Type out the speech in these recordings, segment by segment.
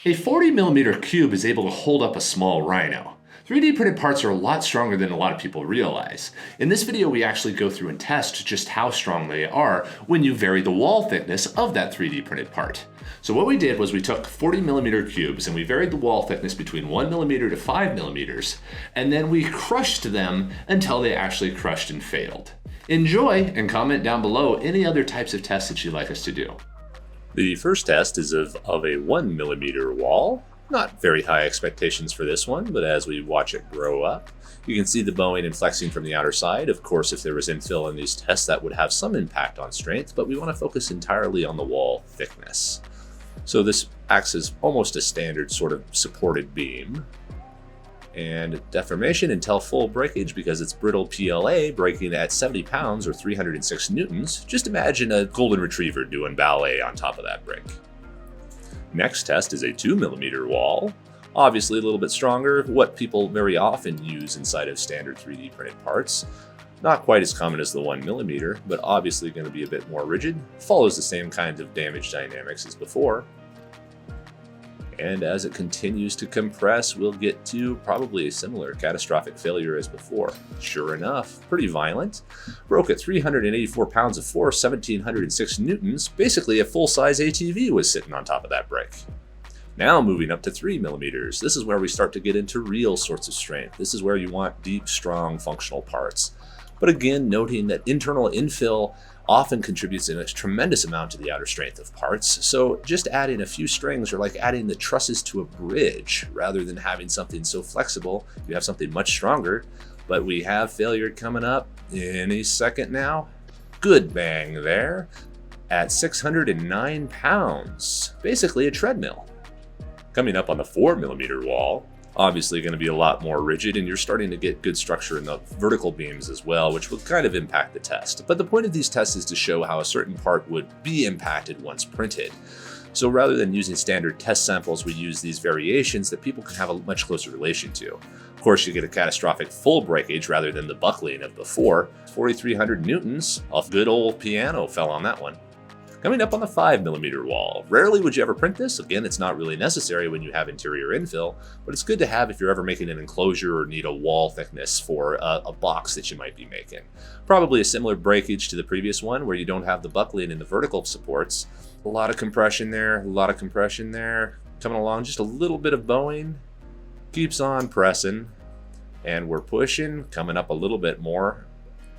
A 40mm cube is able to hold up a small rhino. 3D printed parts are a lot stronger than a lot of people realize. In this video, we actually go through and test just how strong they are when you vary the wall thickness of that 3D printed part. So what we did was we took 40mm cubes and we varied the wall thickness between 1mm to 5mm, and then we crushed them until they actually crushed and failed. Enjoy, and comment down below any other types of tests that you'd like us to do. The first test is of a 1mm wall. Not very high expectations for this one, but as we watch it grow up, you can see the bowing and flexing from the outer side. Of course, if there was infill in these tests, that would have some impact on strength, but we want to focus entirely on the wall thickness. So this acts as almost a standard sort of supported beam. And deformation until full breakage because it's brittle PLA breaking at 70 pounds or 306 newtons. Just imagine a golden retriever doing ballet on top of that brick. Next test is a 2mm wall. Obviously a little bit stronger, what people very often use inside of standard 3D printed parts. Not quite as common as the 1mm, but obviously going to be a bit more rigid. Follows the same kinds of damage dynamics as before. And as it continues to compress, we'll get to probably a similar catastrophic failure as before. Sure enough, pretty violent. Broke at 384 pounds of force, 1706 newtons. Basically a full-size ATV was sitting on top of that brick. Now moving up to 3mm. This is where we start to get into real sorts of strength. This is where you want deep, strong, functional parts. But again, noting that internal infill often contributes in a tremendous amount to the outer strength of parts, so just adding a few strings are like adding the trusses to a bridge. Rather than having something so flexible, you have something much stronger. But we have failure coming up any second now. Good bang there at 609 pounds, basically a treadmill. Coming up on the 4mm wall, obviously going to be a lot more rigid, and you're starting to get good structure in the vertical beams as well, which will kind of impact the test. But the point of these tests is to show how a certain part would be impacted once printed. So rather than using standard test samples, we use these variations that people can have a much closer relation to. Of course, you get a catastrophic full breakage rather than the buckling of before. 4,300 newtons off good old piano fell on that one. Coming up on the 5mm wall. Rarely would you ever print this. Again, it's not really necessary when you have interior infill, but it's good to have if you're ever making an enclosure or need a wall thickness for a box that you might be making. Probably a similar breakage to the previous one where you don't have the buckling and the vertical supports. A lot of compression there, a lot of compression there. Coming along, just a little bit of bowing. Keeps on pressing. And we're pushing, coming up a little bit more.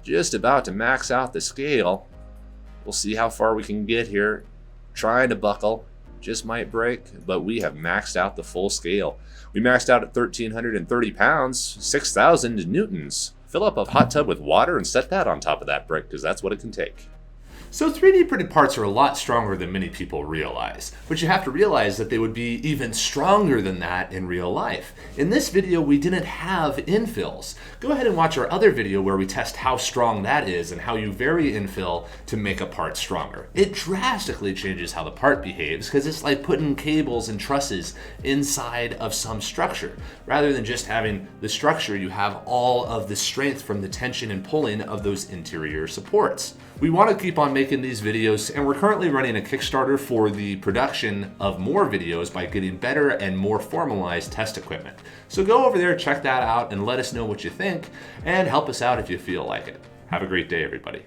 Just about to max out the scale. We'll see how far we can get here. Trying to buckle, just might break, but we have maxed out the full scale. We maxed out at 1,330 pounds, 6,000 newtons. Fill up a hot tub with water and set that on top of that brick, because that's what it can take. So 3D printed parts are a lot stronger than many people realize, but you have to realize that they would be even stronger than that in real life. In this video, we didn't have infills. Go ahead and watch our other video where we test how strong that is and how you vary infill to make a part stronger. It drastically changes how the part behaves because it's like putting cables and trusses inside of some structure. Rather than just having the structure, you have all of the strength from the tension and pulling of those interior supports. We want to keep on making these videos, and we're currently running a Kickstarter for the production of more videos by getting better and more formalized test equipment. So go over there, check that out, and let us know what you think, and help us out if you feel like it. Have a great day, everybody.